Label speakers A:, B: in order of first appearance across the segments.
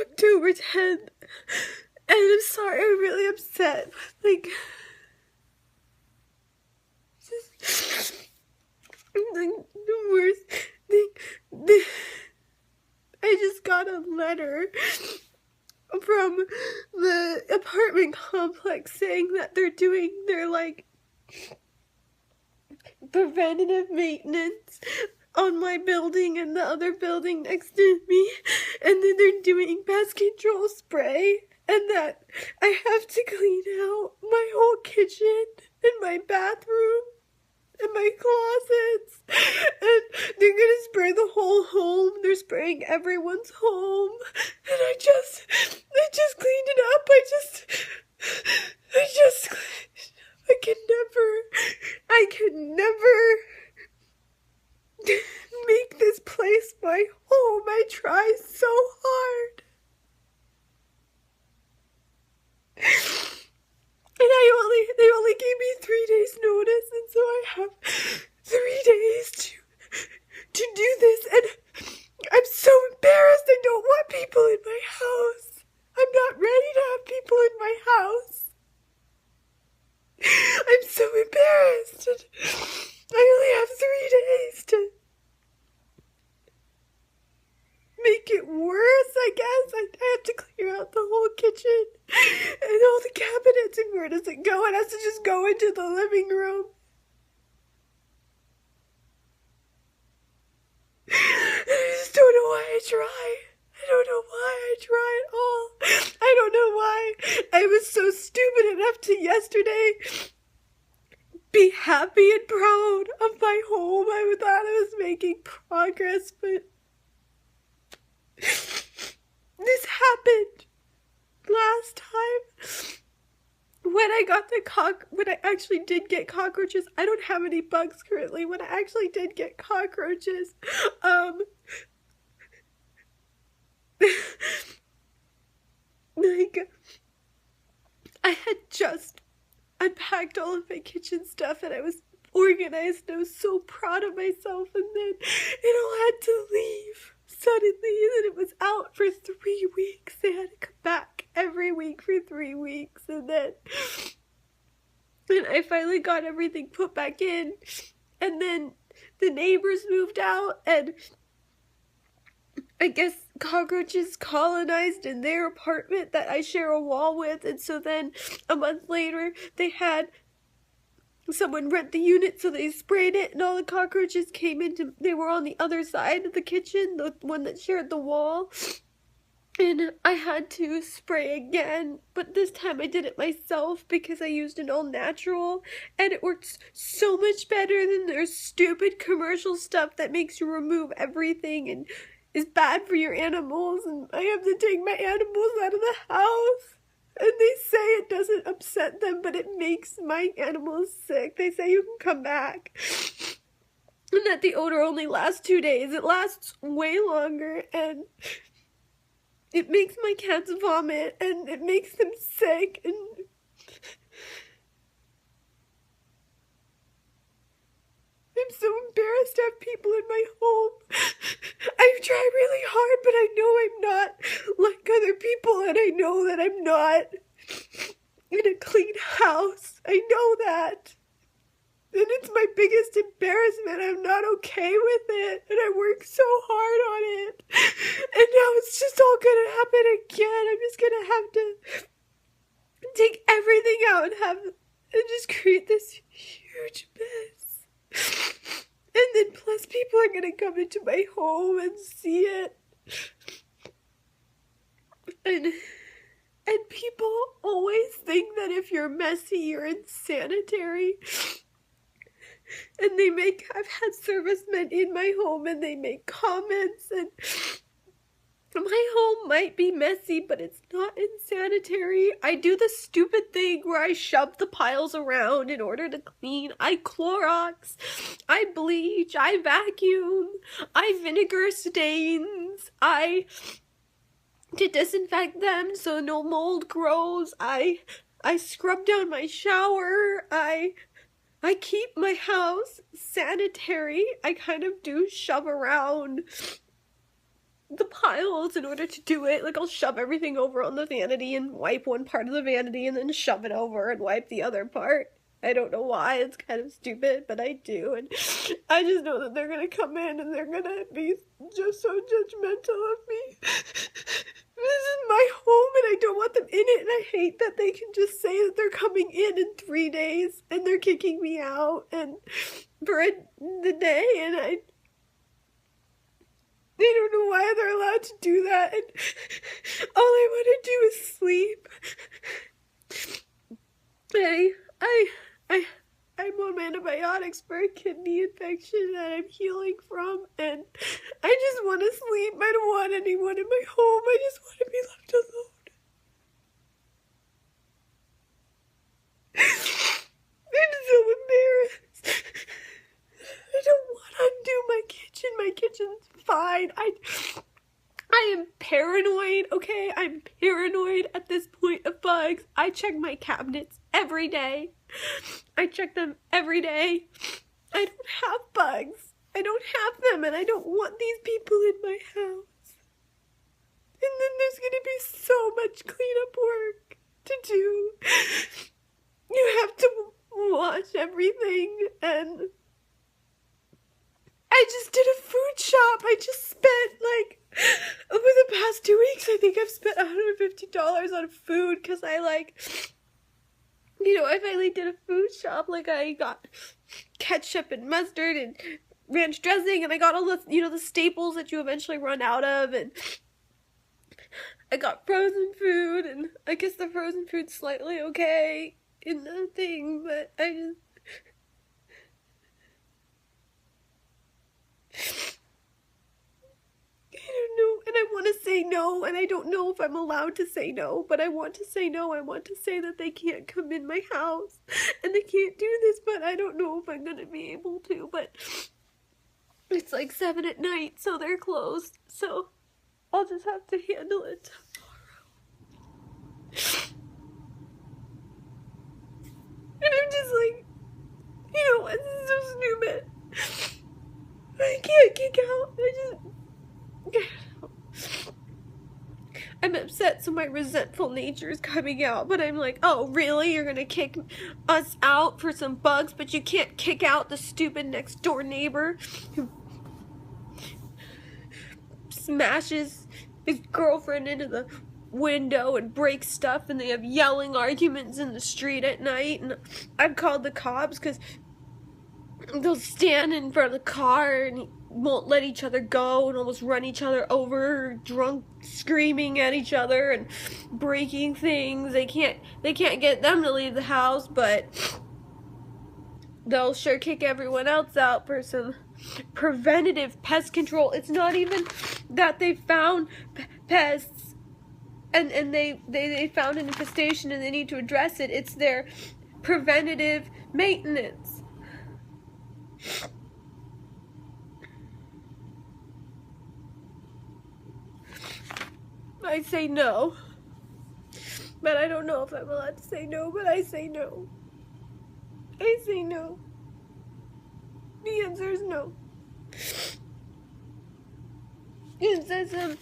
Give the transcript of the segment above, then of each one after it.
A: October 10th, and I'm sorry, I'm really upset, like, just, the worst thing, I just got a letter from the apartment complex saying that they're doing their, like, preventative maintenance on my building and the other building next to me, and then they're doing pest control spray, and that I have to clean out my whole kitchen and my bathroom and my closets, and they're gonna spray the whole home. They're spraying everyone's home, and I just cleaned it up. I can never make this place my home. I try so hard. And they only gave me 3 days notice, and so I have 3 days to do this, and I'm so embarrassed. I don't want people in my house. I'm not ready to have people in my house. I'm so embarrassed. I only have 3 days to make it worse, I guess. I have to clear out the whole kitchen and all the cabinets, and where does it go? It has to just go into the living room. I just don't know why I try. I don't know why I try at all. I don't know why I was so stupid enough to yesterday be happy and proud of my home. I thought I was making progress, but this happened last time when I actually did get cockroaches. I don't have any bugs currently. When I actually did get cockroaches, like, I had just unpacked all of my kitchen stuff, and I was organized, and I was so proud of myself, and then it all had to leave suddenly, and then it was out for 3 weeks. They had to come back every week for 3 weeks, and I finally got everything put back in, and then the neighbors moved out, and I guess cockroaches colonized in their apartment that I share a wall with, and so then a month later they had someone rent the unit, so they sprayed it, and all the cockroaches came into, they were on the other side of the kitchen, the one that shared the wall, and I had to spray again, but this time I did it myself because I used an all-natural, and it works so much better than their stupid commercial stuff that makes you remove everything and is bad for your animals, and I have to take my animals out of the house. And they say it doesn't upset them, but it makes my animals sick. They say you can come back. And that the odor only lasts 2 days. It lasts way longer, and it makes my cats vomit, and it makes them sick, and I'm so embarrassed to have people in my home. I try really hard, but I know I'm not like other people, and I know that I'm not in a clean house. I know that. And it's my biggest embarrassment. I'm not okay with it, and I work so hard on it. And now it's just all gonna happen again. I'm just gonna have to take everything out and just create this huge mess. And then plus people are gonna come into my home and see it. And people always think that if you're messy, you're insanitary. And I've had servicemen in my home, and they make comments, and my home might be messy, but it's not insanitary. I do the stupid thing where I shove the piles around in order to clean. I Clorox, I bleach, I vacuum, I vinegar stains, to disinfect them so no mold grows. I scrub down my shower. I keep my house sanitary. I kind of do shove around the piles in order to do it. Like, I'll shove everything over on the vanity and wipe one part of the vanity and then shove it over and wipe the other part. I don't know why, it's kind of stupid, but I do, and I just know that they're gonna come in and they're gonna be just so judgmental of me. This is my home and I don't want them in it, and I hate that they can just say that they're coming in 3 days and they're kicking me out and for the day, and they don't know why they're allowed to do that, and all I want to do is sleep. I'm on antibiotics for a kidney infection that I'm healing from, and I just want to sleep. I don't want anyone in my home. I just want to be left alone. I'm so embarrassed. I don't want to undo my kitchen. My kitchen's fine. I am paranoid, okay? I'm paranoid at this point of bugs. I check my cabinets every day. I check them every day. I don't have bugs. I don't have them, and I don't want these people in my house. And then there's gonna be so much cleanup work to do. You have to wash everything, and I just did a food shop. I just spent, like, over the past 2 weeks, I think I've spent $150 on food, because I, like, you know, I finally did a food shop. Like, I got ketchup and mustard and ranch dressing, and I got all the, you know, the staples that you eventually run out of, and I got frozen food, and I guess the frozen food's slightly okay in the thing, but I don't know, and I want to say no, and I don't know if I'm allowed to say no, but I want to say no. I want to say that they can't come in my house, and they can't do this, but I don't know if I'm going to be able to, but it's like 7 at night, so they're closed, so I'll just have to handle it tomorrow. And I'm just like, you know what, this is so stupid. I can't kick out. I'm upset, so my resentful nature is coming out, but I'm like, oh, really? You're gonna kick us out for some bugs, but you can't kick out the stupid next door neighbor who smashes his girlfriend into the window and breaks stuff, and they have yelling arguments in the street at night, and I've called the cops because they'll stand in front of the car and won't let each other go and almost run each other over, drunk, screaming at each other and breaking things. They can't get them to leave the house, but they'll sure kick everyone else out for some preventative pest control. It's not even that they found pests and they found an infestation and they need to address it. It's their preventative maintenance. I say no, but I don't know if I'm allowed to say no, but I say no. I say no. The answer is no. It says, on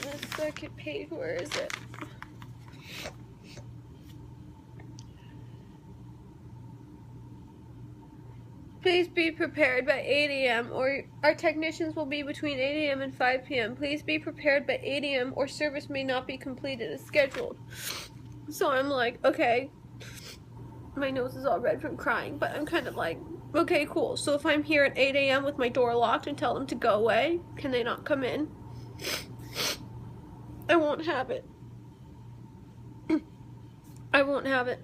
A: the second page, where is it? Please be prepared by 8 a.m. or our technicians will be between 8 a.m. and 5 p.m. Please be prepared by 8 a.m. or service may not be completed as scheduled. So I'm like, okay. My nose is all red from crying, but I'm kind of like, okay, cool. So if I'm here at 8 a.m. with my door locked and tell them to go away, can they not come in? I won't have it. I won't have it.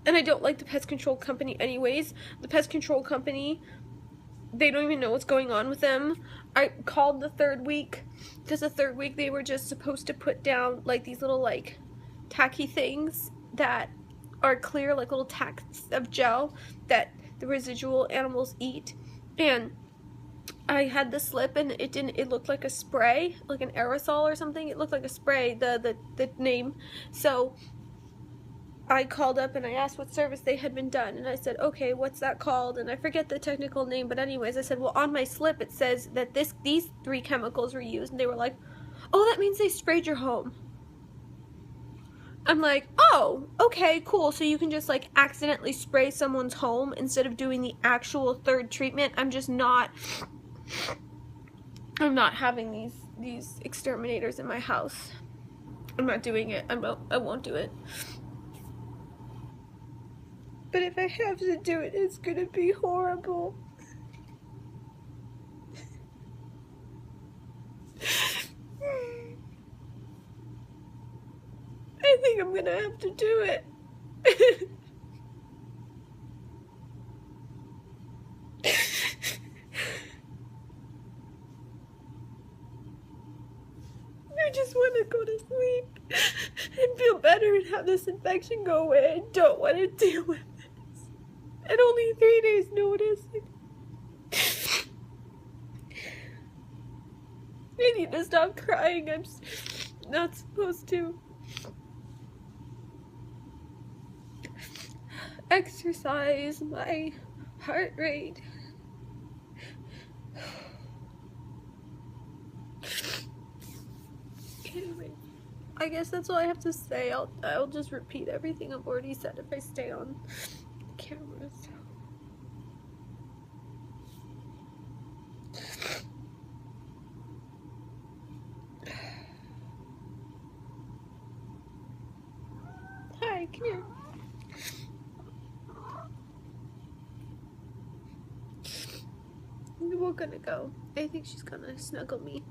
A: And I don't like the pest control company anyways. The pest control company, they don't even know what's going on with them. I called the third week, because the third week they were just supposed to put down like these little like tacky things that are clear, like little tacks of gel that the residual animals eat. And I had the slip and it looked like a spray, like an aerosol or something. It looked like a spray, the name. So I called up and I asked what service they had been done, and I said, okay, what's that called? And I forget the technical name, but anyways, I said, well, on my slip it says that these 3 chemicals were used, and they were like, oh, that means they sprayed your home. I'm like, oh, okay, cool. So you can just like accidentally spray someone's home instead of doing the actual 3rd treatment. I'm not having these exterminators in my house. I'm not doing it. I won't do it. But if I have to do it, it's gonna be horrible. I think I'm gonna have to do it. I just want to go to sleep and feel better and have this infection go away. I don't want to deal with this. And only 3 days notice. I need to stop crying. I'm not supposed to. Exercise my heart rate. Anyway, I guess that's all I have to say. I'll just repeat everything I've already said if I stay on the camera. So. Hi, come here. We're gonna go. I think she's gonna snuggle me.